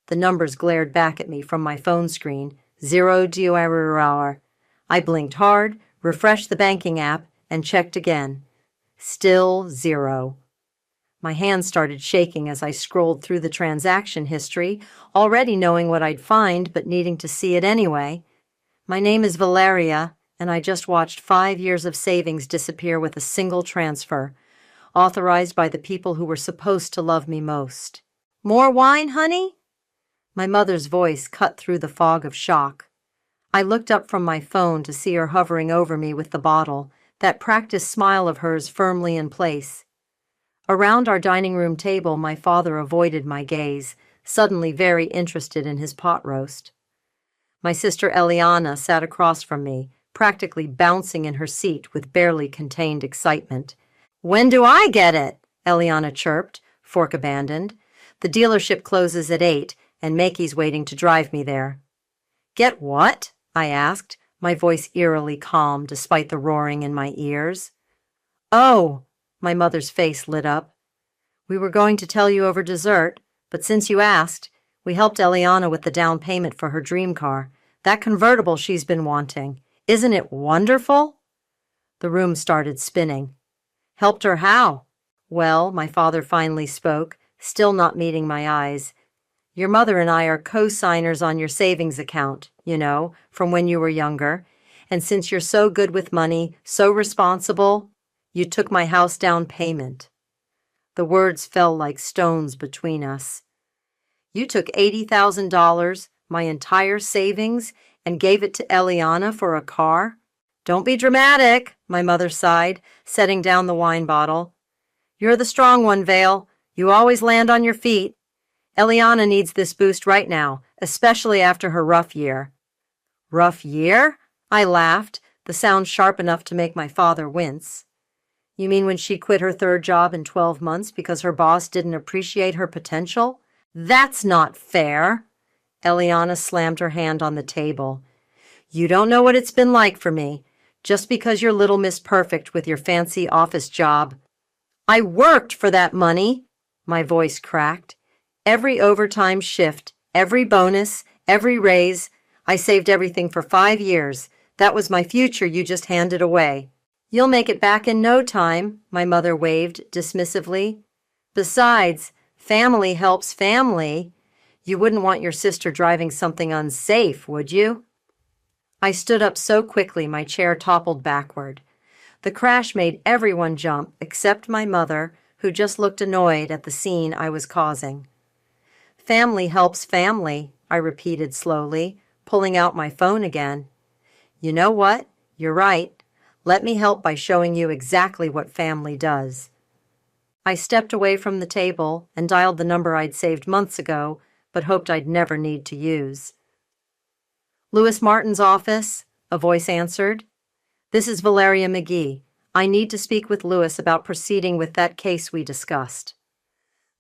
The numbers glared back at me from my phone screen. 0. I blinked hard, refreshed the banking app, and checked again. Still 0. My hands started shaking as I scrolled through the transaction history, already knowing what I'd find but needing to see it anyway. My name is Valeria, and I just watched 5 years of savings disappear with a single transfer, authorized by the people who were supposed to love me most. More wine, honey? My mother's voice cut through the fog of shock. I looked up from my phone to see her hovering over me with the bottle, that practiced smile of hers firmly in place. Around our dining room table, my father avoided my gaze, suddenly very interested in his pot roast. My sister Eliana sat across from me, practically bouncing in her seat with barely contained excitement. "When do I get it?" Eliana chirped, fork abandoned. "The dealership closes at 8, and Makey's waiting to drive me there." "Get what?" I asked, my voice eerily calm despite the roaring in my ears. "Oh," my mother's face lit up. "We were going to tell you over dessert, but since you asked, we helped Eliana with the down payment for her dream car, that convertible she's been wanting. Isn't it wonderful?" The room started spinning. "Helped her how?" "Well," my father finally spoke, still not meeting my eyes. "Your mother and I are co-signers on your savings account, from when you were younger. And since you're so good with money, so responsible, you took my house down payment." The words fell like stones between us. "You took $80,000, my entire savings, and gave it to Eliana for a car?" "Don't be dramatic," my mother sighed, setting down the wine bottle. "You're the strong one, Vale. You always land on your feet. Eliana needs this boost right now, especially after her rough year." "Rough year?" I laughed, the sound sharp enough to make my father wince. "You mean when she quit her third job in 12 months because her boss didn't appreciate her potential? That's not fair." Eliana slammed her hand on the table. "You don't know what it's been like for me. Just because you're Little Miss Perfect with your fancy office job." "I worked for that money," my voice cracked. "Every overtime shift, every bonus, every raise. I saved everything for 5 years. That was my future you just handed away." "You'll make it back in no time," my mother waved dismissively. "Besides, family helps family. You wouldn't want your sister driving something unsafe, would you?" I stood up so quickly my chair toppled backward. The crash made everyone jump except my mother, who just looked annoyed at the scene I was causing. "Family helps family," I repeated slowly, pulling out my phone again. "You know what? You're right. Let me help by showing you exactly what family does." I stepped away from the table and dialed the number I'd saved months ago, but hoped I'd never need to use. "Lewis Martin's office," a voice answered. "This is Valeria McGee. I need to speak with Lewis about proceeding with that case we discussed."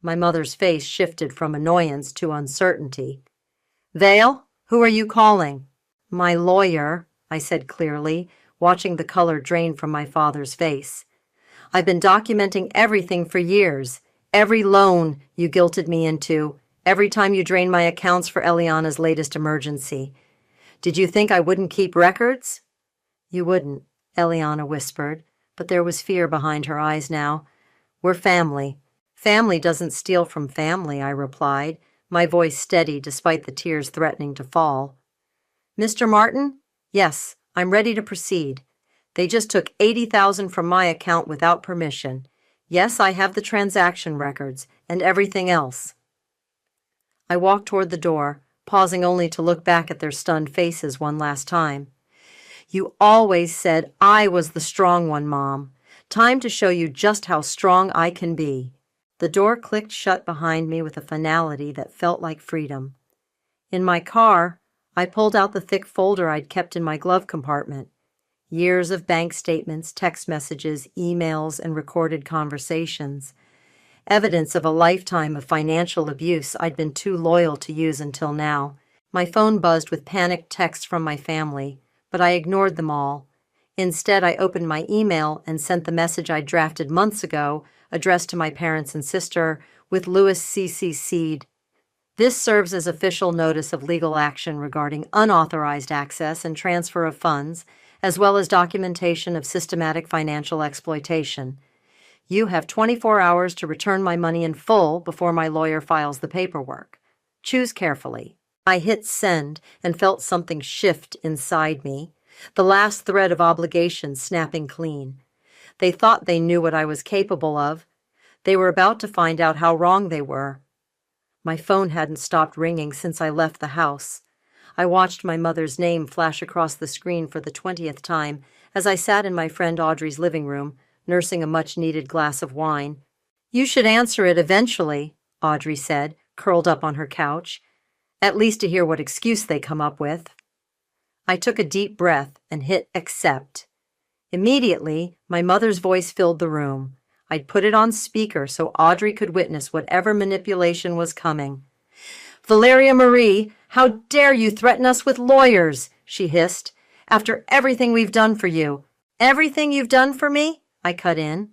My mother's face shifted from annoyance to uncertainty. "Vale, who are you calling?" "My lawyer," I said clearly, watching the color drain from my father's face. "I've been documenting everything for years. Every loan you guilted me into, every time you drained my accounts for Eliana's latest emergency. Did you think I wouldn't keep records?" "You wouldn't," Eliana whispered, but there was fear behind her eyes now. "We're family." "Family doesn't steal from family," I replied, my voice steady despite the tears threatening to fall. "Mr. Martin? Yes, I'm ready to proceed. They just took $80,000 from my account without permission. Yes, I have the transaction records and everything else." I walked toward the door, pausing only to look back at their stunned faces one last time. "You always said I was the strong one, Mom. Time to show you just how strong I can be." The door clicked shut behind me with a finality that felt like freedom. In my car, I pulled out the thick folder I'd kept in my glove compartment. Years of bank statements, text messages, emails, and recorded conversations. Evidence of a lifetime of financial abuse I'd been too loyal to use until now. My phone buzzed with panicked texts from my family, but I ignored them all. Instead, I opened my email and sent the message I'd drafted months ago, addressed to my parents and sister, with Lewis CC'd. This serves as official notice of legal action regarding unauthorized access and transfer of funds, as well as documentation of systematic financial exploitation. You have 24 hours to return my money in full before my lawyer files the paperwork. Choose carefully. I hit send and felt something shift inside me, the last thread of obligation snapping clean. They thought they knew what I was capable of. They were about to find out how wrong they were. My phone hadn't stopped ringing since I left the house. I watched my mother's name flash across the screen for the 20th time as I sat in my friend Audrey's living room, nursing a much-needed glass of wine. "You should answer it eventually," Audrey said, curled up on her couch. "At least to hear what excuse they come up with." I took a deep breath and hit accept. Immediately, my mother's voice filled the room. I'd put it on speaker so Audrey could witness whatever manipulation was coming. "Valeria Marie, how dare you threaten us with lawyers?" she hissed. "After everything we've done for you." "Everything you've done for me?" I cut in.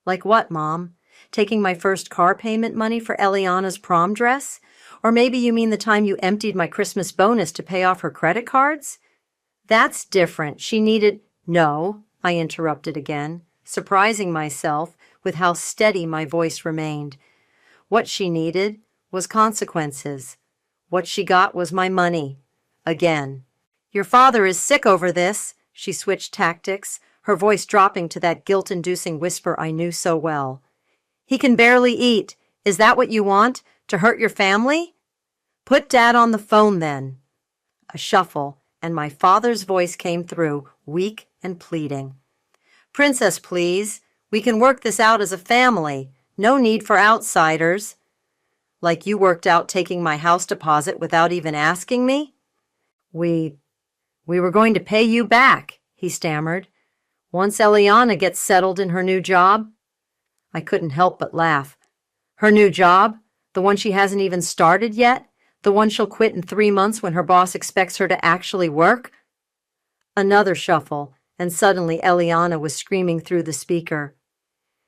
"Like what, Mom? Taking my first car payment money for Eliana's prom dress? Or maybe you mean the time you emptied my Christmas bonus to pay off her credit cards?" "That's different. She needed—" "No," I interrupted again, surprising myself with how steady my voice remained. What she needed was consequences. What she got was my money. Again. "Your father is sick over this." She switched tactics, her voice dropping to that guilt-inducing whisper I knew so well. "He can barely eat. Is that what you want? To hurt your family?" "Put Dad on the phone, then." A shuffle, and my father's voice came through, weak and pleading. "Princess, please. We can work this out as a family. No need for outsiders." "Like you worked out taking my house deposit without even asking me?" We were going to pay you back," he stammered. "Once Eliana gets settled in her new job." I couldn't help but laugh. "Her new job? The one she hasn't even started yet? The one she'll quit in 3 months when her boss expects her to actually work?" Another shuffle, and suddenly Eliana was screaming through the speaker.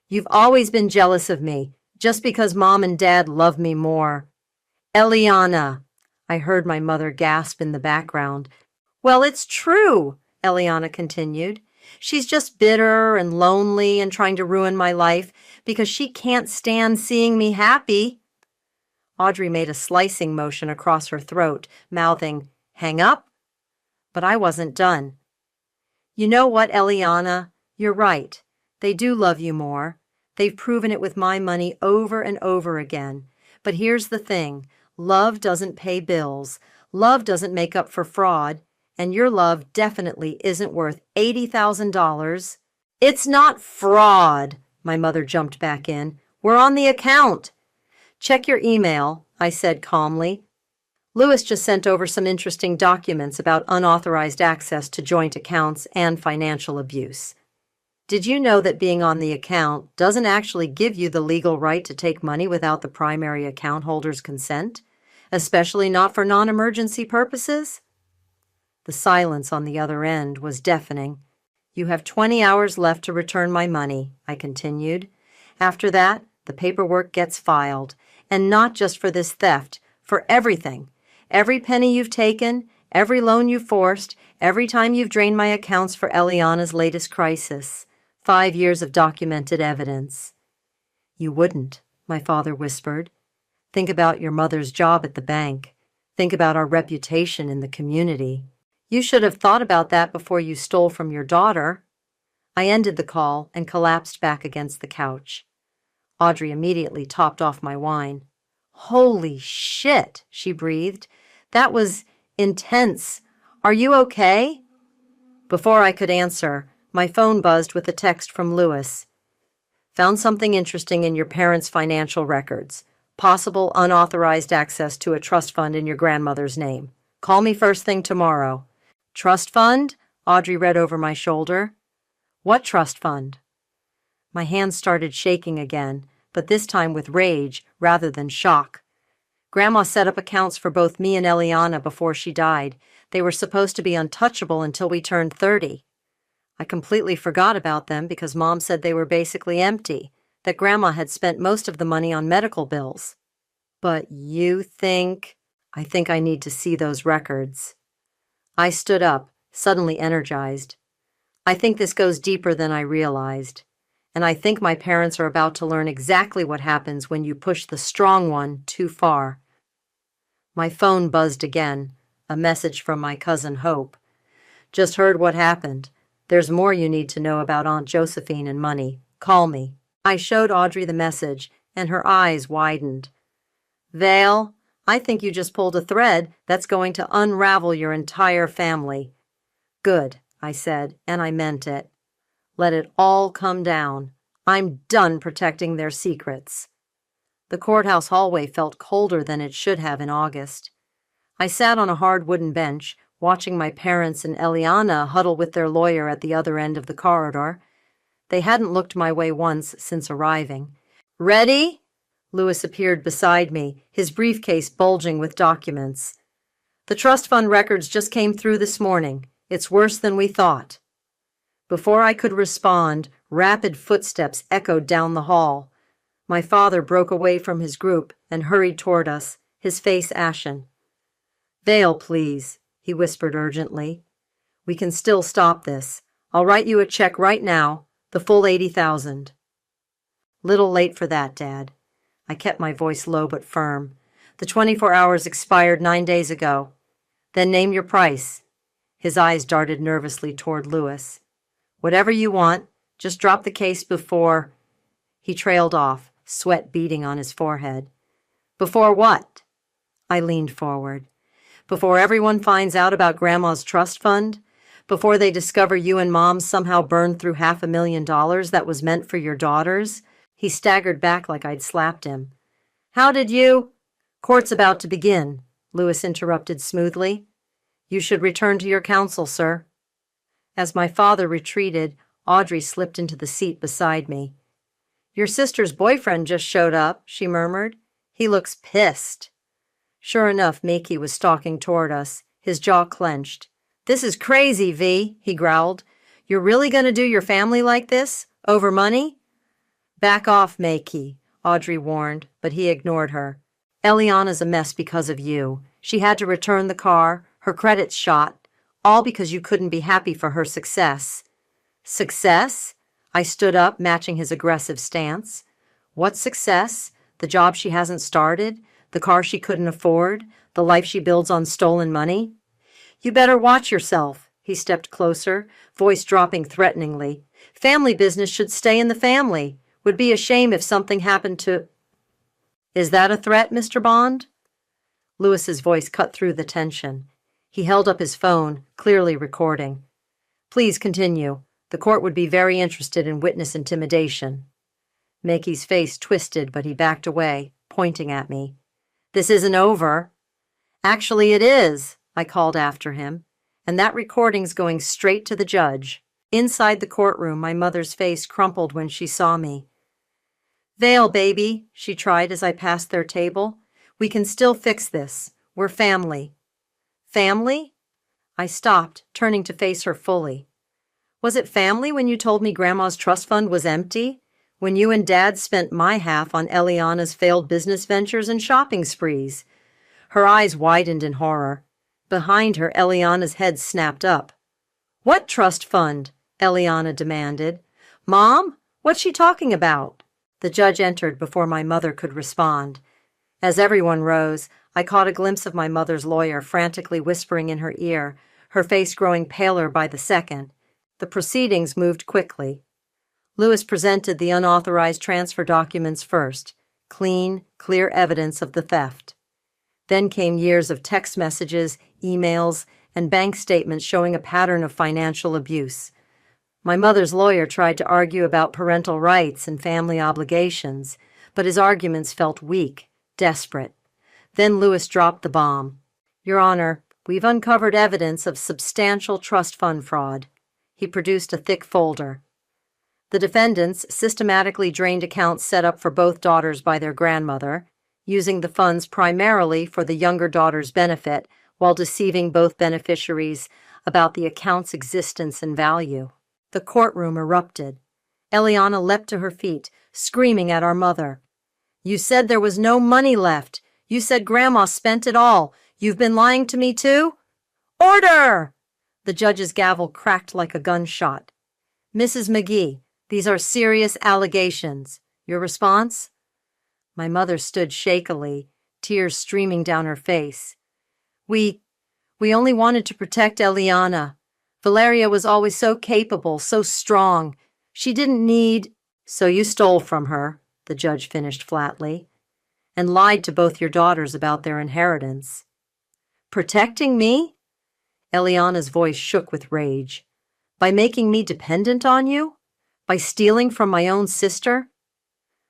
"You've always been jealous of me, just because Mom and Dad love me more." "Eliana!" I heard my mother gasp in the background. "Well, it's true," Eliana continued. "She's just bitter and lonely and trying to ruin my life because she can't stand seeing me happy." Audrey made a slicing motion across her throat, mouthing, "Hang up?" But I wasn't done. "You know what, Eliana? You're right. They do love you more. They've proven it with my money over and over again. But here's the thing. Love doesn't pay bills. Love doesn't make up for fraud. And your love definitely isn't worth $80,000. "It's not fraud," my mother jumped back in. "We're on the account." "Check your email," I said calmly. Louis just sent over some interesting documents about unauthorized access to joint accounts and financial abuse. Did you know that being on the account doesn't actually give you the legal right to take money without the primary account holder's consent, especially not for non-emergency purposes? The silence on the other end was deafening. "You have 20 hours left to return my money," I continued. "After that, the paperwork gets filed, and not just for this theft, for everything. Every penny you've taken, every loan you've forced, every time you've drained my accounts for Eliana's latest crisis. 5 years of documented evidence." "You wouldn't," my father whispered. "Think about your mother's job at the bank. Think about our reputation in the community. You should have thought about that before you stole from your daughter." I ended the call and collapsed back against the couch. Audrey immediately topped off my wine. "Holy shit," she breathed. "That was intense. Are you okay?" Before I could answer, my phone buzzed with a text from Louis. "Found something interesting in your parents' financial records. Possible unauthorized access to a trust fund in your grandmother's name. Call me first thing tomorrow." "Trust fund?" Audrey read over my shoulder. "What trust fund?" My hands started shaking again, but this time with rage rather than shock. "Grandma set up accounts for both me and Eliana before she died. They were supposed to be untouchable until we turned 30. I completely forgot about them because Mom said they were basically empty, that Grandma had spent most of the money on medical bills. But you think... I think I need to see those records. I stood up, suddenly energized. I think this goes deeper than I realized. And I think my parents are about to learn exactly what happens when you push the strong one too far. My phone buzzed again, a message from my cousin Hope. Just heard what happened. There's more you need to know about Aunt Josephine and money. Call me. I showed Audrey the message, and her eyes widened. Vale, I think you just pulled a thread that's going to unravel your entire family. Good, I said, and I meant it. Let it all come down. I'm done protecting their secrets. The courthouse hallway felt colder than it should have in August. I sat on a hard wooden bench, watching my parents and Eliana huddle with their lawyer at the other end of the corridor. They hadn't looked my way once since arriving. Ready? Louis appeared beside me, his briefcase bulging with documents. The trust fund records just came through this morning. It's worse than we thought. Before I could respond, rapid footsteps echoed down the hall. My father broke away from his group and hurried toward us, his face ashen. Vale, please, he whispered urgently. We can still stop this. I'll write you a check right now, the full $80,000. Little late for that, Dad. I kept my voice low but firm. The 24 hours expired 9 days ago. Then name your price. His eyes darted nervously toward Louis. Whatever you want, just drop the case before... He trailed off, sweat beading on his forehead. Before what? I leaned forward. Before everyone finds out about Grandma's trust fund? Before they discover you and Mom somehow burned through $500,000 that was meant for your daughters? He staggered back like I'd slapped him. How did you... Court's about to begin, Louis interrupted smoothly. You should return to your counsel, sir. As my father retreated, Audrey slipped into the seat beside me. Your sister's boyfriend just showed up, she murmured. He looks pissed. Sure enough, Makey was stalking toward us, his jaw clenched. This is crazy, V, he growled. You're really going to do your family like this? Over money? Back off, Makey, Audrey warned, but he ignored her. Eliana's a mess because of you. She had to return the car, her credits shot, all because you couldn't be happy for her success. Success? I stood up, matching his aggressive stance. What success? The job she hasn't started? The car she couldn't afford? The life she builds on stolen money? You better watch yourself. He stepped closer, voice dropping threateningly. Family business should stay in the family. Would be a shame if something happened to... Is that a threat, Mr. Bond? Louis's voice cut through the tension. He held up his phone, clearly recording. Please continue. The court would be very interested in witness intimidation. Makey's face twisted, but he backed away, pointing at me. This isn't over. Actually, it is, I called after him. And that recording's going straight to the judge. Inside the courtroom, my mother's face crumpled when she saw me. Vale, baby, she tried as I passed their table. We can still fix this. We're family. Family? I stopped, turning to face her fully. Was it family when you told me Grandma's trust fund was empty? When you and Dad spent my half on Eliana's failed business ventures and shopping sprees? Her eyes widened in horror. Behind her, Eliana's head snapped up. What trust fund? Eliana demanded. Mom? What's she talking about? The judge entered before my mother could respond. As everyone rose, I caught a glimpse of my mother's lawyer frantically whispering in her ear, her face growing paler by the second. The proceedings moved quickly. Louis presented the unauthorized transfer documents first, clean, clear evidence of the theft. Then came years of text messages, emails, and bank statements showing a pattern of financial abuse. My mother's lawyer tried to argue about parental rights and family obligations, but his arguments felt weak, desperate. Then Louis dropped the bomb. Your Honor, we've uncovered evidence of substantial trust fund fraud. He produced a thick folder. The defendants systematically drained accounts set up for both daughters by their grandmother, using the funds primarily for the younger daughter's benefit while deceiving both beneficiaries about the account's existence and value. The courtroom erupted. Eliana leapt to her feet, screaming at our mother. You said there was no money left. You said Grandma spent it all. You've been lying to me too? Order! The judge's gavel cracked like a gunshot. Mrs. McGee, these are serious allegations. Your response? My mother stood shakily, tears streaming down her face. We only wanted to protect Eliana. Valeria was always so capable, so strong. She didn't need— So you stole from her, the judge finished flatly, and lied to both your daughters about their inheritance. Protecting me? Eliana's voice shook with rage. By making me dependent on you? By stealing from my own sister?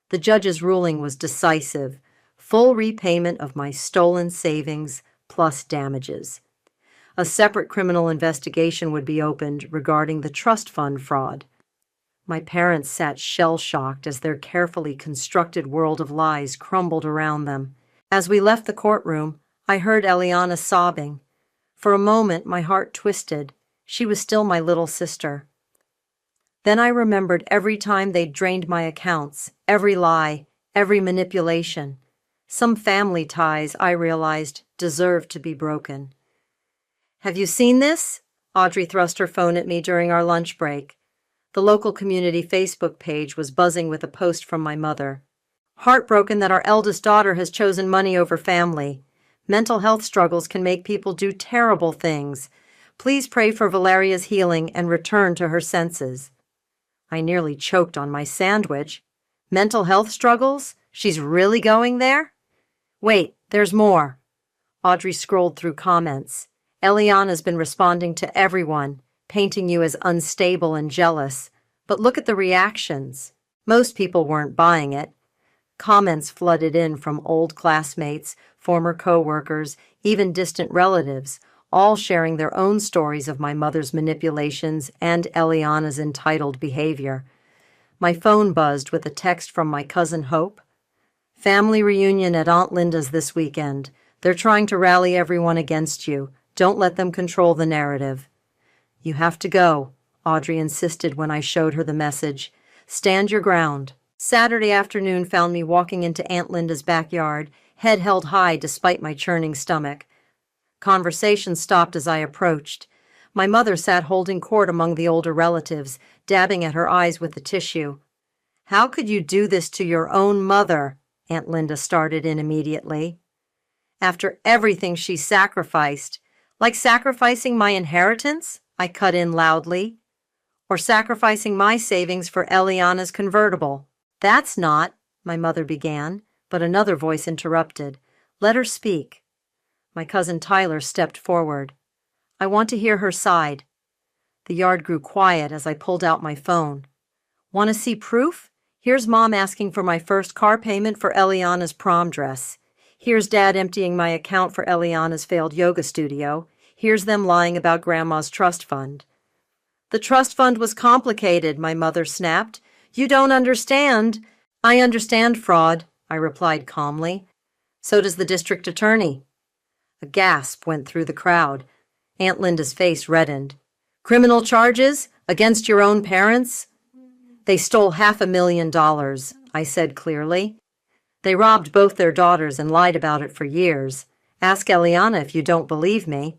The judge's ruling was decisive. Full repayment of my stolen savings plus damages. A separate criminal investigation would be opened regarding the trust fund fraud. My parents sat shell-shocked as their carefully constructed world of lies crumbled around them. As we left the courtroom, I heard Eliana sobbing. For a moment, my heart twisted. She was still my little sister. Then I remembered every time they'd drained my accounts, every lie, every manipulation. Some family ties, I realized, deserved to be broken. Have you seen this? Audrey thrust her phone at me during our lunch break. The local community Facebook page was buzzing with a post from my mother. Heartbroken that our eldest daughter has chosen money over family. Mental health struggles can make people do terrible things. Please pray for Valeria's healing and return to her senses. I nearly choked on my sandwich. Mental health struggles? She's really going there? Wait, there's more. Audrey scrolled through comments. Eliana's been responding to everyone, painting you as unstable and jealous. But look at the reactions. Most people weren't buying it. Comments flooded in from old classmates, former co-workers, even distant relatives, all sharing their own stories of my mother's manipulations and Eliana's entitled behavior. My phone buzzed with a text from my cousin Hope. Family reunion at Aunt Linda's this weekend. They're trying to rally everyone against you. Don't let them control the narrative. You have to go, Audrey insisted when I showed her the message. Stand your ground. Saturday afternoon found me walking into Aunt Linda's backyard, head held high despite my churning stomach. Conversation stopped as I approached. My mother sat holding court among the older relatives, dabbing at her eyes with the tissue. How could you do this to your own mother? Aunt Linda started in immediately. After everything she sacrificed, like sacrificing my inheritance, I cut in loudly, or sacrificing my savings for Eliana's convertible. That's not, my mother began, but another voice interrupted. Let her speak. My cousin Tyler stepped forward. I want to hear her side. The yard grew quiet as I pulled out my phone. Want to see proof? Here's Mom asking for my first car payment for Eliana's prom dress. Here's Dad emptying my account for Eliana's failed yoga studio. Here's them lying about Grandma's trust fund. The trust fund was complicated, my mother snapped. You don't understand. I understand fraud, I replied calmly. So does the district attorney. A gasp went through the crowd. Aunt Linda's face reddened. Criminal charges? Against your own parents? They stole $500,000, I said clearly. They robbed both their daughters and lied about it for years. Ask Eliana if you don't believe me.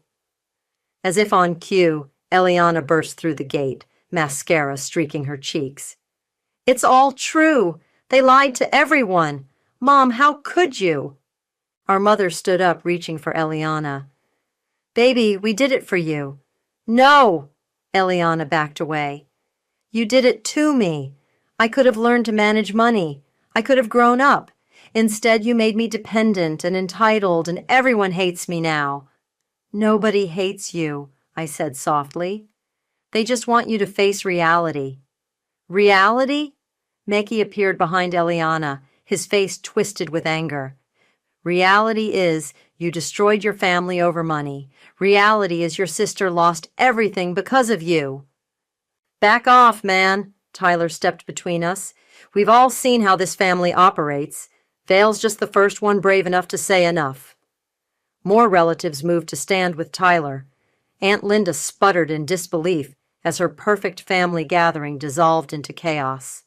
As if on cue, Eliana burst through the gate, mascara streaking her cheeks. It's all true. They lied to everyone. Mom, how could you? Our mother stood up, reaching for Eliana. Baby, we did it for you. No! Eliana backed away. You did it to me. I could have learned to manage money. I could have grown up. Instead, you made me dependent and entitled, and everyone hates me now. Nobody hates you, I said softly. They just want you to face reality. Reality? Meki appeared behind Eliana, his face twisted with anger. Reality is you destroyed your family over money. Reality is your sister lost everything because of you. Back off, man, Tyler stepped between us. We've all seen how this family operates. Vale's just the first one brave enough to say enough. More relatives moved to stand with Tyler. Aunt Linda sputtered in disbelief as her perfect family gathering dissolved into chaos.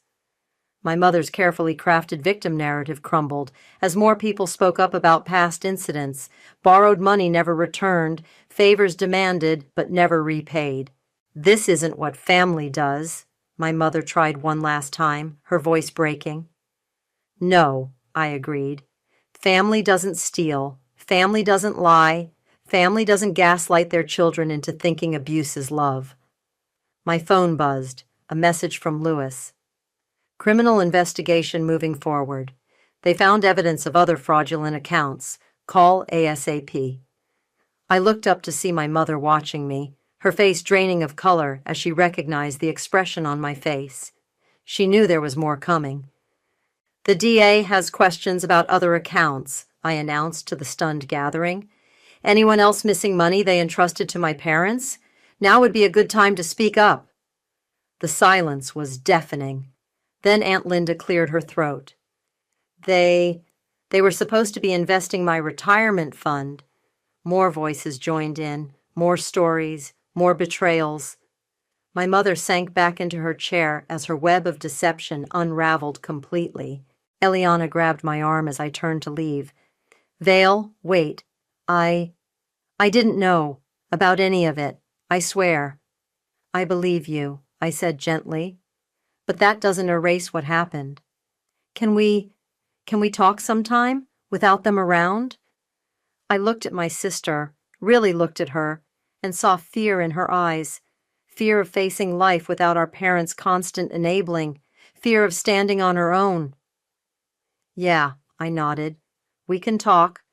My mother's carefully crafted victim narrative crumbled as more people spoke up about past incidents, borrowed money never returned, favors demanded but never repaid. This isn't what family does, my mother tried one last time, her voice breaking. No, I agreed. Family doesn't steal. Family doesn't lie. Family doesn't gaslight their children into thinking abuse is love. My phone buzzed, a message from Lewis. Criminal investigation moving forward. They found evidence of other fraudulent accounts. Call ASAP. I looked up to see my mother watching me, her face draining of color as she recognized the expression on my face. She knew there was more coming. The DA has questions about other accounts, I announced to the stunned gathering. Anyone else missing money they entrusted to my parents? Now would be a good time to speak up. The silence was deafening. Then Aunt Linda cleared her throat. They were supposed to be investing my retirement fund. More voices joined in, more stories, more betrayals. My mother sank back into her chair as her web of deception unraveled completely. Eliana grabbed my arm as I turned to leave. Vale, wait. I didn't know about any of it, I swear. I believe you, I said gently. But that doesn't erase what happened. Can we talk sometime, without them around? I looked at my sister, really looked at her, and saw fear in her eyes. Fear of facing life without our parents' constant enabling. Fear of standing on her own. Yeah, I nodded. We can talk.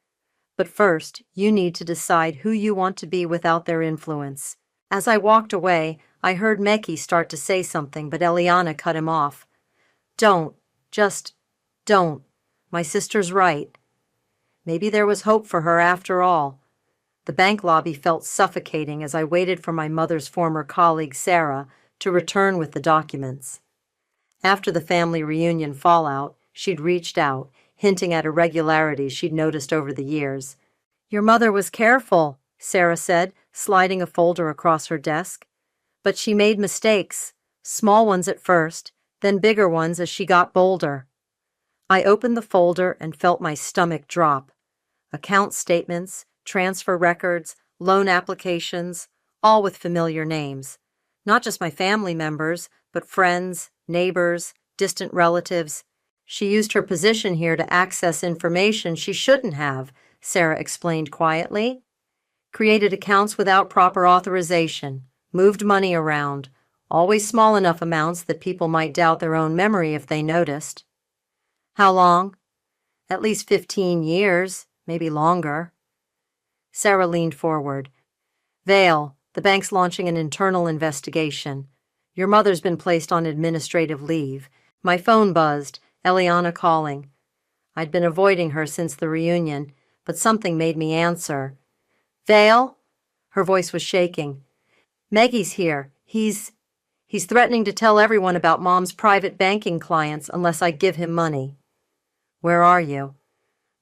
But first, you need to decide who you want to be without their influence. As I walked away, I heard Meki start to say something, but Eliana cut him off. Don't. Just don't. My sister's right. Maybe there was hope for her after all. The bank lobby felt suffocating as I waited for my mother's former colleague, Sarah, to return with the documents. After the family reunion fallout, she'd reached out, hinting at irregularities she'd noticed over the years. Your mother was careful, Sarah said, sliding a folder across her desk. But she made mistakes, small ones at first, then bigger ones as she got bolder. I opened the folder and felt my stomach drop. Account statements, transfer records, loan applications, all with familiar names. Not just my family members, but friends, neighbors, distant relatives. She used her position here to access information she shouldn't have, Sarah explained quietly. Created accounts without proper authorization, moved money around, always small enough amounts that people might doubt their own memory if they noticed. How long? At least 15 years, maybe longer. Sarah leaned forward. Vale, the bank's launching an internal investigation. Your mother's been placed on administrative leave. My phone buzzed, Eliana calling. I'd been avoiding her since the reunion, but something made me answer. Vale? Her voice was shaking. Maggie's here. He's threatening to tell everyone about Mom's private banking clients unless I give him money. Where are you?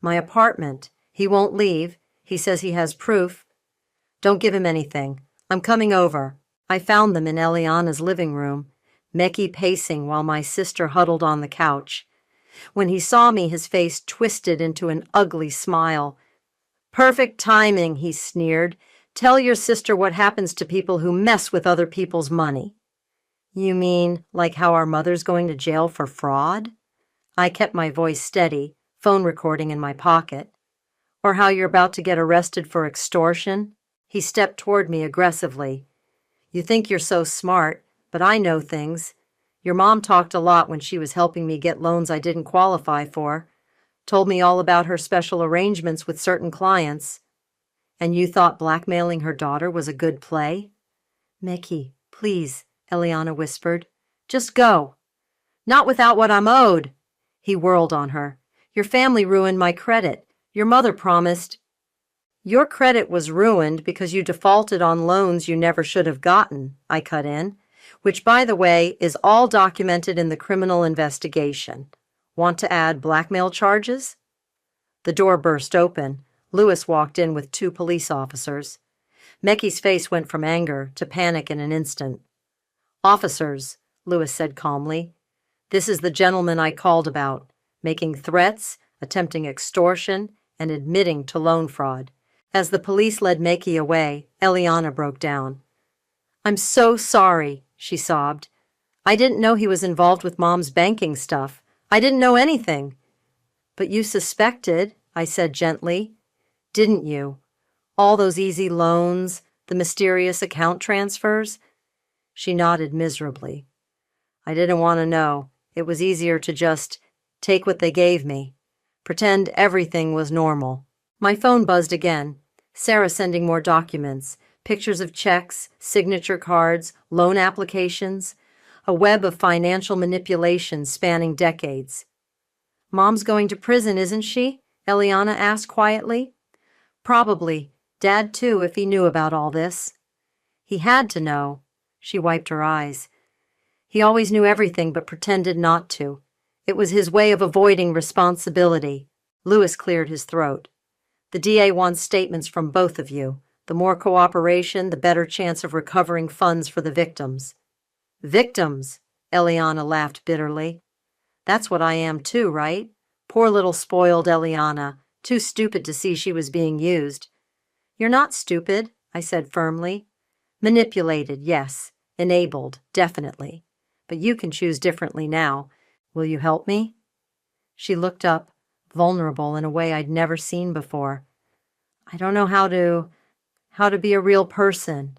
My apartment. He won't leave. He says he has proof. Don't give him anything. I'm coming over. I found them in Eliana's living room, Meki pacing while my sister huddled on the couch. When he saw me, his face twisted into an ugly smile. Perfect timing, he sneered. Tell your sister what happens to people who mess with other people's money. You mean like how our mother's going to jail for fraud? I kept my voice steady, phone recording in my pocket. Or how you're about to get arrested for extortion? He stepped toward me aggressively. You think you're so smart, but I know things. Your mom talked a lot when she was helping me get loans I didn't qualify for. Told me all about her special arrangements with certain clients. And you thought blackmailing her daughter was a good play? Meki, please, Eliana whispered. Just go. Not without what I'm owed. He whirled on her. Your family ruined my credit. Your mother promised. Your credit was ruined because you defaulted on loans you never should have gotten, I cut in, which, by the way, is all documented in the criminal investigation. Want to add blackmail charges? The door burst open. Lewis walked in with 2 police officers. Meki's face went from anger to panic in an instant. Officers, Lewis said calmly. This is the gentleman I called about, making threats, attempting extortion, and admitting to loan fraud. As the police led Mickey away, Eliana broke down. I'm so sorry, she sobbed. I didn't know he was involved with Mom's banking stuff. I didn't know anything. But you suspected, I said gently. Didn't you? All those easy loans, the mysterious account transfers? She nodded miserably. I didn't want to know. It was easier to just take what they gave me. Pretend everything was normal. My phone buzzed again. Sarah sending more documents, pictures of checks, signature cards, loan applications, a web of financial manipulation spanning decades. Mom's going to prison, isn't she? Eliana asked quietly. Probably. Dad, too, if he knew about all this. He had to know. She wiped her eyes. He always knew everything but pretended not to. It was his way of avoiding responsibility. Lewis cleared his throat. The DA wants statements from both of you. The more cooperation, the better chance of recovering funds for the victims. Victims, Eliana laughed bitterly. That's what I am too, right? Poor little spoiled Eliana, too stupid to see she was being used. You're not stupid, I said firmly. Manipulated, yes. Enabled, definitely. But you can choose differently now. Will you help me? She looked up, vulnerable in a way I'd never seen before. I don't know how to be a real person,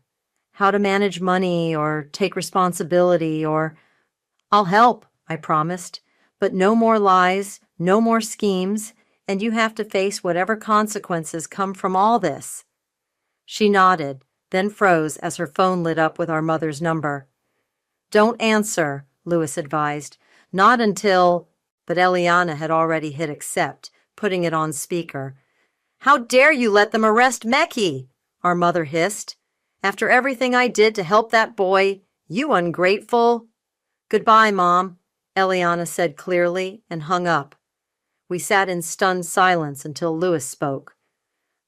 how to manage money or take responsibility or... I'll help, I promised, but no more lies, no more schemes, and you have to face whatever consequences come from all this. She nodded, then froze as her phone lit up with our mother's number. Don't answer, Lewis advised. Not until... But Eliana had already hit accept, putting it on speaker. How dare you let them arrest Mickey? Our mother hissed. After everything I did to help that boy, you ungrateful... Goodbye, Mom, Eliana said clearly and hung up. We sat in stunned silence until Lewis spoke.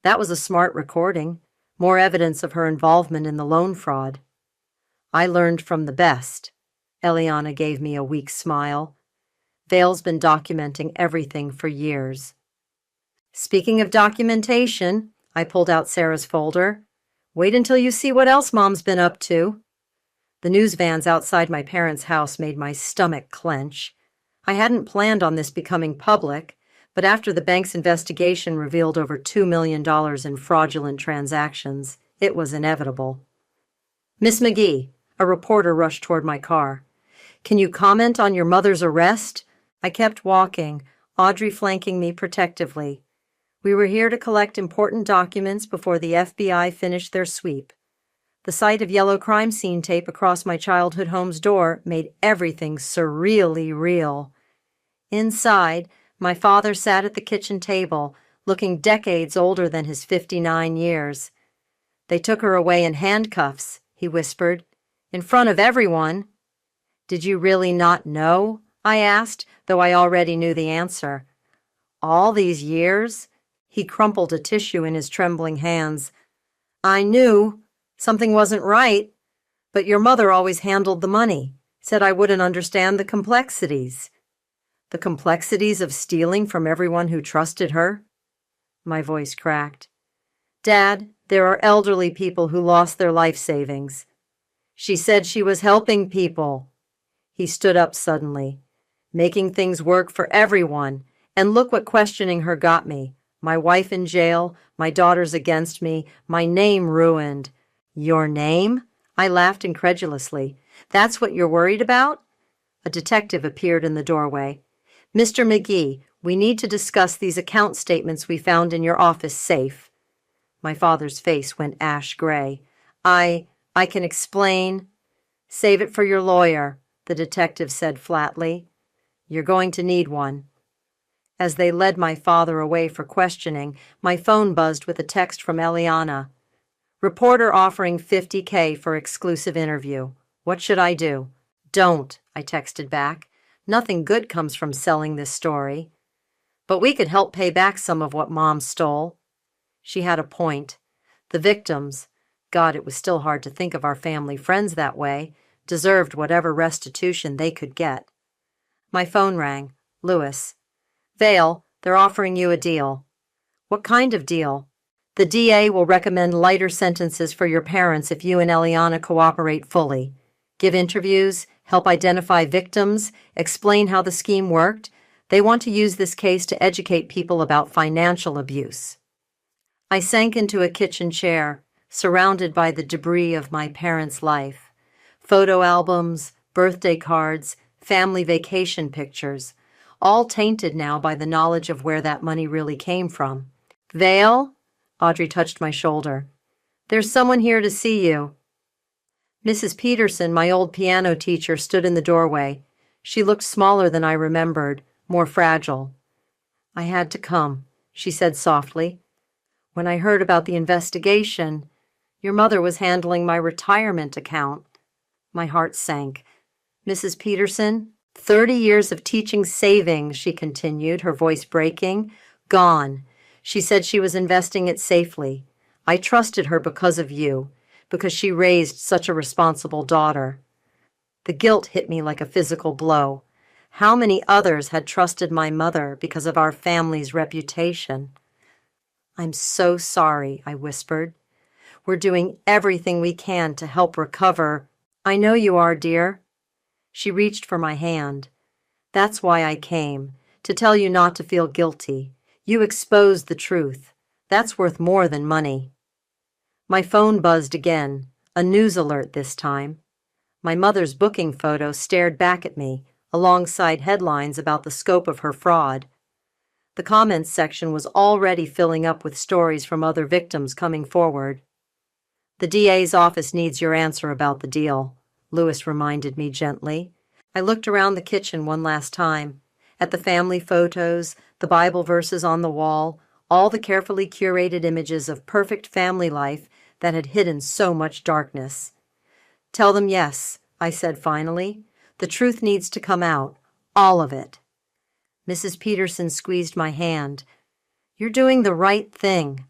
That was a smart recording, more evidence of her involvement in the loan fraud. I learned from the best. Eliana gave me a weak smile. Vale's been documenting everything for years. Speaking of documentation, I pulled out Sarah's folder. Wait until you see what else Mom's been up to. The news vans outside my parents' house made my stomach clench. I hadn't planned on this becoming public, but after the bank's investigation revealed over $2 million in fraudulent transactions, it was inevitable. Miss McGee, a reporter rushed toward my car. Can you comment on your mother's arrest? I kept walking, Audrey flanking me protectively. We were here to collect important documents before the FBI finished their sweep. The sight of yellow crime scene tape across my childhood home's door made everything surreally real. Inside, my father sat at the kitchen table, looking decades older than his 59 years. They took her away in handcuffs, he whispered, in front of everyone. Did you really not know? I asked, though I already knew the answer. All these years? He crumpled a tissue in his trembling hands. I knew. Something wasn't right. But your mother always handled the money, said I wouldn't understand the complexities. The complexities of stealing from everyone who trusted her? My voice cracked. Dad, there are elderly people who lost their life savings. She said she was helping people. He stood up suddenly, making things work for everyone, and look what questioning her got me. My wife in jail, my daughters against me, my name ruined. Your name? I laughed incredulously. That's what you're worried about? A detective appeared in the doorway. Mr. McGee, we need to discuss these account statements we found in your office safe. My father's face went ash gray. I can explain. Save it for your lawyer, the detective said flatly. You're going to need one. As they led my father away for questioning, my phone buzzed with a text from Eliana. Reporter offering $50K for exclusive interview. What should I do? Don't, I texted back. Nothing good comes from selling this story. But we could help pay back some of what Mom stole. She had a point. The victims, God, it was still hard to think of our family friends that way, deserved whatever restitution they could get. My phone rang. Lewis. Vale, they're offering you a deal. What kind of deal? The DA will recommend lighter sentences for your parents if you and Eliana cooperate fully. Give interviews, help identify victims, explain how the scheme worked. They want to use this case to educate people about financial abuse. I sank into a kitchen chair, surrounded by the debris of my parents' life. Photo albums, birthday cards, family vacation pictures, all tainted now by the knowledge of where that money really came from. Vale? Audrey touched my shoulder. There's someone here to see you. Mrs. Peterson, my old piano teacher, stood in the doorway. She looked smaller than I remembered, more fragile. I had to come, she said softly. When I heard about the investigation, your mother was handling my retirement account. My heart sank. Mrs. Peterson, 30 years of teaching savings, she continued, her voice breaking. Gone. She said she was investing it safely. I trusted her because of you, because she raised such a responsible daughter. The guilt hit me like a physical blow. How many others had trusted my mother because of our family's reputation? I'm so sorry, I whispered. We're doing everything we can to help recover. I know you are, dear. She reached for my hand. That's why I came, to tell you not to feel guilty. You exposed the truth. That's worth more than money. My phone buzzed again, a news alert this time. My mother's booking photo stared back at me, alongside headlines about the scope of her fraud. The comments section was already filling up with stories from other victims coming forward. The DA's office needs your answer about the deal, Lewis reminded me gently. I looked around the kitchen one last time, at the family photos, the Bible verses on the wall, all the carefully curated images of perfect family life that had hidden so much darkness. Tell them yes, I said finally. The truth needs to come out, all of it. Mrs. Peterson squeezed my hand. You're doing the right thing.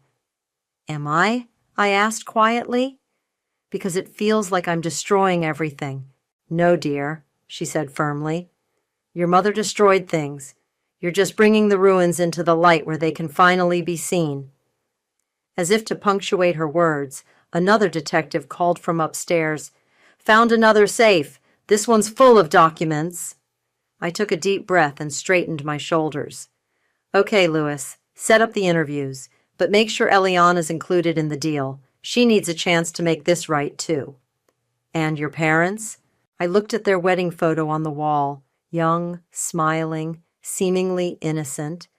Am I? I asked quietly. Because it feels like I'm destroying everything. No, dear, she said firmly. Your mother destroyed things. You're just bringing the ruins into the light where they can finally be seen. As if to punctuate her words, another detective called from upstairs. Found another safe. This one's full of documents. I took a deep breath and straightened my shoulders. Okay, Lewis, set up the interviews, but make sure Eliana's included in the deal. She needs a chance to make this right, too. And your parents? I looked at their wedding photo on the wall, young, smiling, seemingly innocent.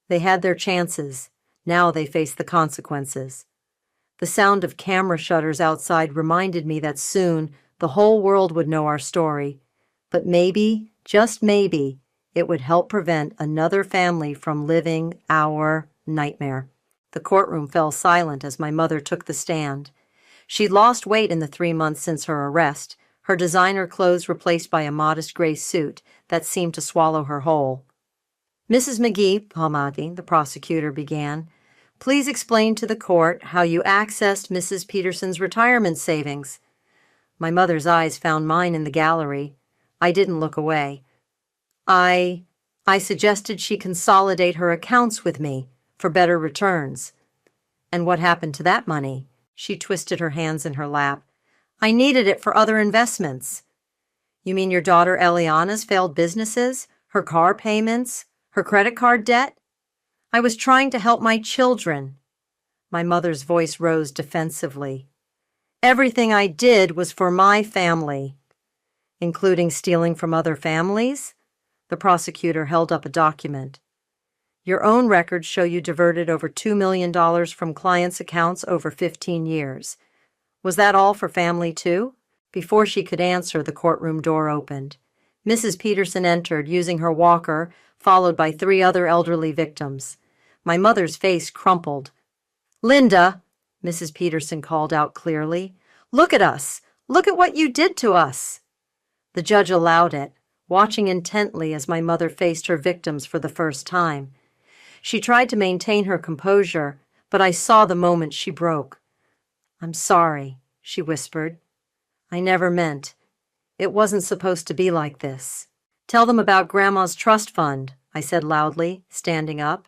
They had their chances. Now they faced the consequences. The sound of camera shutters outside reminded me that soon the whole world would know our story. But maybe, just maybe, it would help prevent another family from living our nightmare. The courtroom fell silent as my mother took the stand. She'd lost weight in the 3 months since her arrest, her designer clothes replaced by a modest gray suit that seemed to swallow her whole. Mrs. McGee, Palmati, the prosecutor began, please explain to the court how you accessed Mrs. Peterson's retirement savings. My mother's eyes found mine in the gallery. I didn't look away. I suggested she consolidate her accounts with me for better returns. And what happened to that money? She twisted her hands in her lap. I needed it for other investments. You mean your daughter Eliana's failed businesses, her car payments, her credit card debt? I was trying to help my children. My mother's voice rose defensively. Everything I did was for my family. Including stealing from other families? The prosecutor held up a document. Your own records show you diverted over $2 million from clients' accounts over 15 years. Was that all for family, too? Before she could answer, the courtroom door opened. Mrs. Peterson entered, using her walker, followed by 3 other elderly victims. My mother's face crumpled. Linda, Mrs. Peterson called out clearly, look at us. Look at what you did to us. The judge allowed it, watching intently as my mother faced her victims for the first time. She tried to maintain her composure, but I saw the moment she broke. I'm sorry, she whispered. I never meant. It wasn't supposed to be like this. Tell them about Grandma's trust fund, I said loudly, standing up.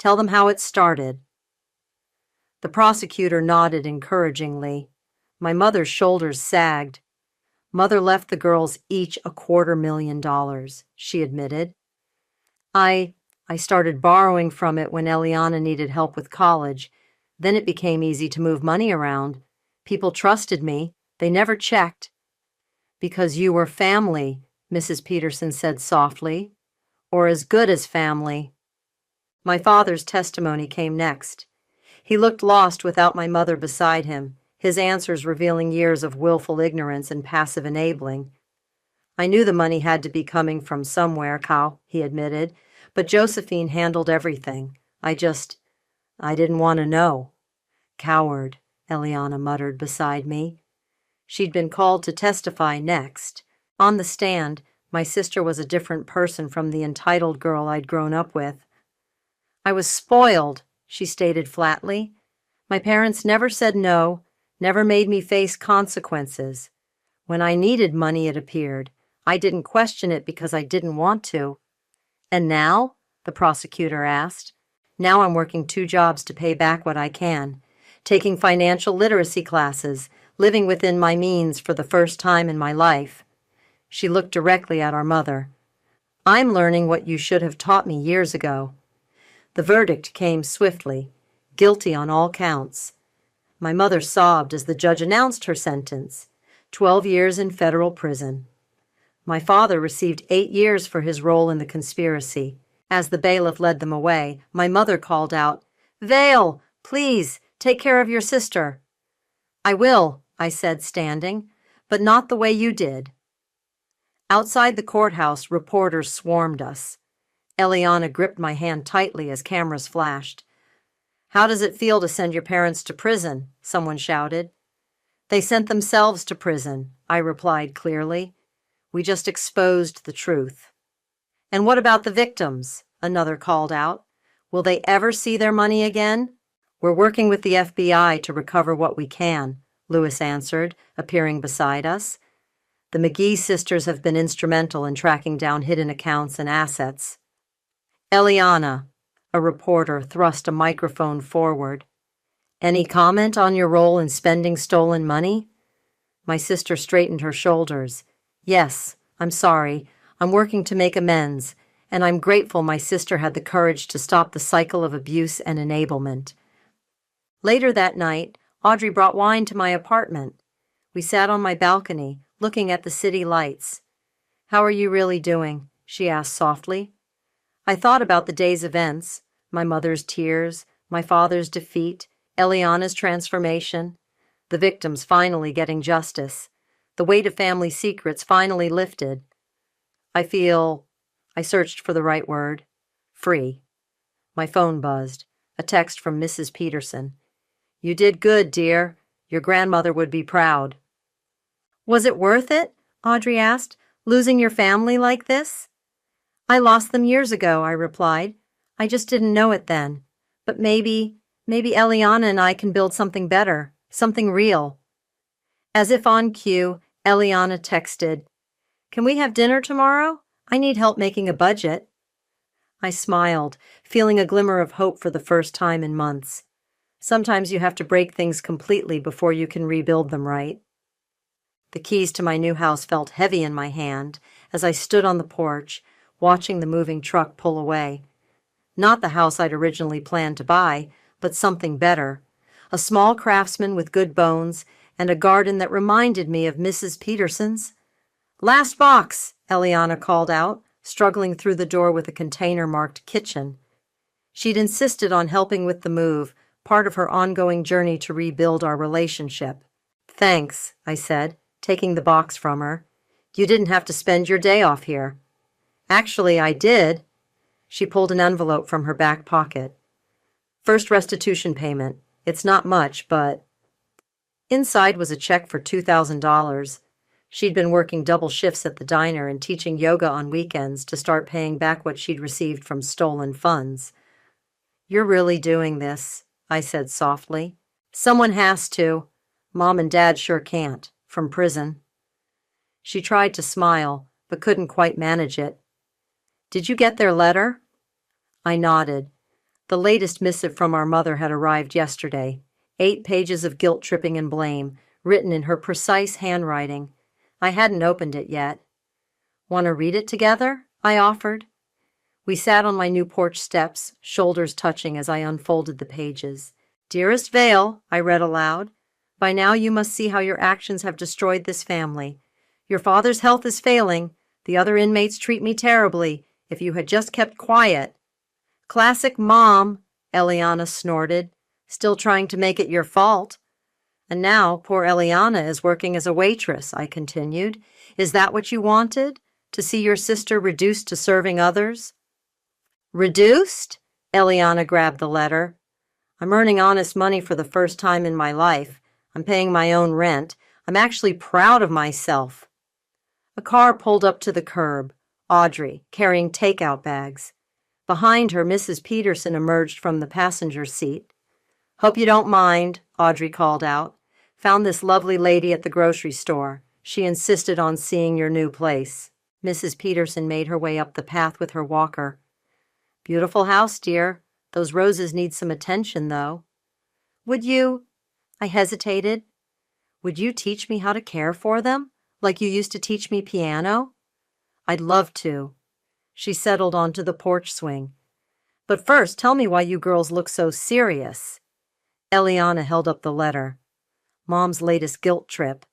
Tell them how it started. The prosecutor nodded encouragingly. My mother's shoulders sagged. Mother left the girls each $250,000, she admitted. I started borrowing from it when Eliana needed help with college. Then it became easy to move money around. People trusted me. They never checked. Because you were family, Mrs. Peterson said softly. Or as good as family. My father's testimony came next. He looked lost without my mother beside him, his answers revealing years of willful ignorance and passive enabling. I knew the money had to be coming from somewhere, Cal, he admitted, but Josephine handled everything. I didn't want to know. Coward, Eliana muttered beside me. She'd been called to testify next. On the stand, my sister was a different person from the entitled girl I'd grown up with. I was spoiled, she stated flatly. My parents never said no, never made me face consequences. When I needed money, it appeared. I didn't question it because I didn't want to. And now? The prosecutor asked. Now I'm working 2 jobs to pay back what I can, taking financial literacy classes, living within my means for the first time in my life. She looked directly at our mother. I'm learning what you should have taught me years ago. The verdict came swiftly, guilty on all counts. My mother sobbed as the judge announced her sentence, 12 years in federal prison. My father received 8 years for his role in the conspiracy. As the bailiff led them away, my mother called out, "Vale, please, take care of your sister." "I will," I said, standing, "but not the way you did." Outside the courthouse, reporters swarmed us. Eliana gripped my hand tightly as cameras flashed. "How does it feel to send your parents to prison?" someone shouted. "They sent themselves to prison," I replied clearly. "We just exposed the truth." "And what about the victims?" another called out. "Will they ever see their money again?" "We're working with the FBI to recover what we can," Lewis answered, appearing beside us. "The McGee sisters have been instrumental in tracking down hidden accounts and assets." "Eliana," a reporter thrust a microphone forward. "Any comment on your role in spending stolen money?" My sister straightened her shoulders. "Yes, I'm sorry. I'm working to make amends, and I'm grateful my sister had the courage to stop the cycle of abuse and enablement." Later that night, Audrey brought wine to my apartment. We sat on my balcony, looking at the city lights. "How are you really doing?" she asked softly. I thought about the day's events, my mother's tears, my father's defeat, Eliana's transformation, the victims finally getting justice, the weight of family secrets finally lifted. I searched for the right word, free. My phone buzzed, a text from Mrs. Peterson. "You did good, dear. Your grandmother would be proud." "Was it worth it?" Audrey asked, "losing your family like this?" "I lost them years ago," I replied. "I just didn't know it then. But maybe Eliana and I can build something better, something real." As if on cue, Eliana texted, "Can we have dinner tomorrow? I need help making a budget." I smiled, feeling a glimmer of hope for the first time in months. Sometimes you have to break things completely before you can rebuild them right. The keys to my new house felt heavy in my hand as I stood on the porch, watching the moving truck pull away. Not the house I'd originally planned to buy, but something better. A small craftsman with good bones and a garden that reminded me of Mrs. Peterson's. "Last box," Eliana called out, struggling through the door with a container marked kitchen. She'd insisted on helping with the move, part of her ongoing journey to rebuild our relationship. "Thanks," I said, taking the box from her. "You didn't have to spend your day off here." "Actually, I did." She pulled an envelope from her back pocket. "First restitution payment. It's not much, but—" Inside was a check for $2,000. She'd been working double shifts at the diner and teaching yoga on weekends to start paying back what she'd received from stolen funds. "You're really doing this," I said softly. "Someone has to. Mom and Dad sure can't, from prison." She tried to smile, but couldn't quite manage it. Did you get their letter? I nodded. The latest missive from our mother had arrived yesterday. 8 pages of guilt-tripping and blame, written in her precise handwriting. I hadn't opened it yet. Want to read it together? I offered. We sat on my new porch steps, shoulders touching as I unfolded the pages. Dearest Vale, I read aloud, by now you must see how your actions have destroyed this family. Your father's health is failing. The other inmates treat me terribly. If you had just kept quiet. Classic mom, Eliana snorted, still trying to make it your fault. And now poor Eliana is working as a waitress, I continued. Is that what you wanted? To see your sister reduced to serving others? Reduced? Eliana grabbed the letter. I'm earning honest money for the first time in my life. I'm paying my own rent. I'm actually proud of myself. A car pulled up to the curb. Audrey, carrying takeout bags. Behind her, Mrs. Peterson emerged from the passenger seat. Hope you don't mind, Audrey called out. Found this lovely lady at the grocery store. She insisted on seeing your new place. Mrs. Peterson made her way up the path with her walker. Beautiful house, dear. Those roses need some attention, though. Would you? I hesitated. Would you teach me how to care for them, like you used to teach me piano? I'd love to. She settled onto the porch swing. But first, tell me why you girls look so serious. Eliana held up the letter. Mom's latest guilt trip.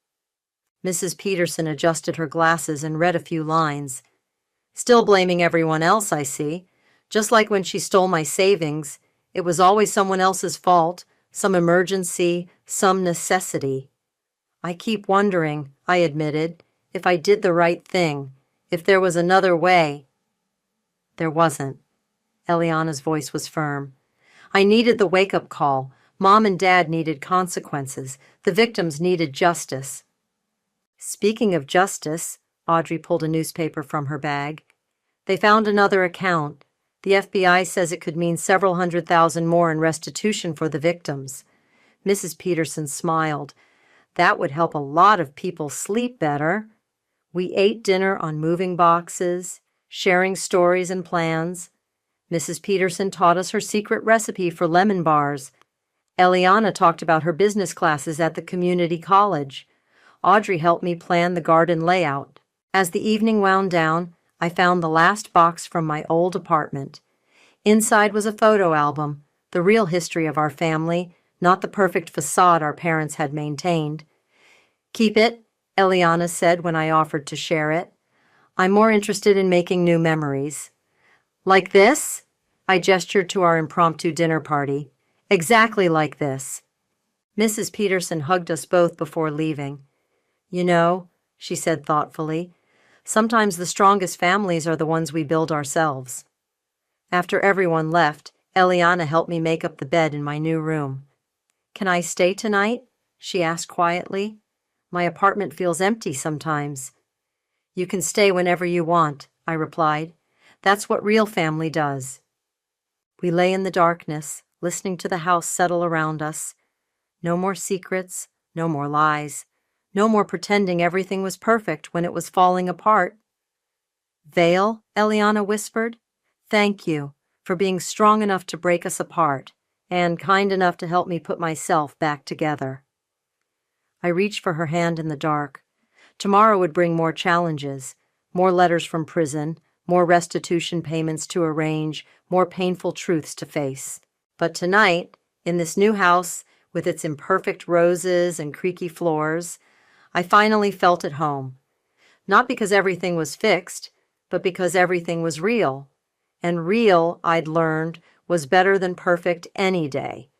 Mrs. Peterson adjusted her glasses and read a few lines. Still blaming everyone else, I see. Just like when she stole my savings, it was always someone else's fault, some emergency, some necessity. I keep wondering, I admitted, if I did the right thing, if there was another way. There wasn't. Eliana's voice was firm. I needed the wake-up call. Mom and Dad needed consequences. The victims needed justice. Speaking of justice, Audrey pulled a newspaper from her bag. They found another account. The FBI says it could mean several $100,000 more in restitution for the victims. Mrs. Peterson smiled. That would help a lot of people sleep better. We ate dinner on moving boxes, sharing stories and plans. Mrs. Peterson taught us her secret recipe for lemon bars. Eliana talked about her business classes at the community college. Audrey helped me plan the garden layout. As the evening wound down, I found the last box from my old apartment. Inside was a photo album, the real history of our family, not the perfect facade our parents had maintained. Keep it, Eliana said when I offered to share it. I'm more interested in making new memories. Like this? I gestured to our impromptu dinner party. Exactly like this. Mrs. Peterson hugged us both before leaving. You know, she said thoughtfully, sometimes the strongest families are the ones we build ourselves. After everyone left, Eliana helped me make up the bed in my new room. Can I stay tonight? She asked quietly. My apartment feels empty sometimes. You can stay whenever you want, I replied. That's what real family does. We lay in the darkness, listening to the house settle around us. No more secrets, no more lies. No more pretending everything was perfect when it was falling apart. Vale, Eliana whispered, thank you for being strong enough to break us apart and kind enough to help me put myself back together. I reached for her hand in the dark. Tomorrow would bring more challenges, more letters from prison, more restitution payments to arrange, more painful truths to face. But tonight, in this new house with its imperfect roses and creaky floors, I finally felt at home. Not because everything was fixed, but because everything was real. And real, I'd learned, was better than perfect any day.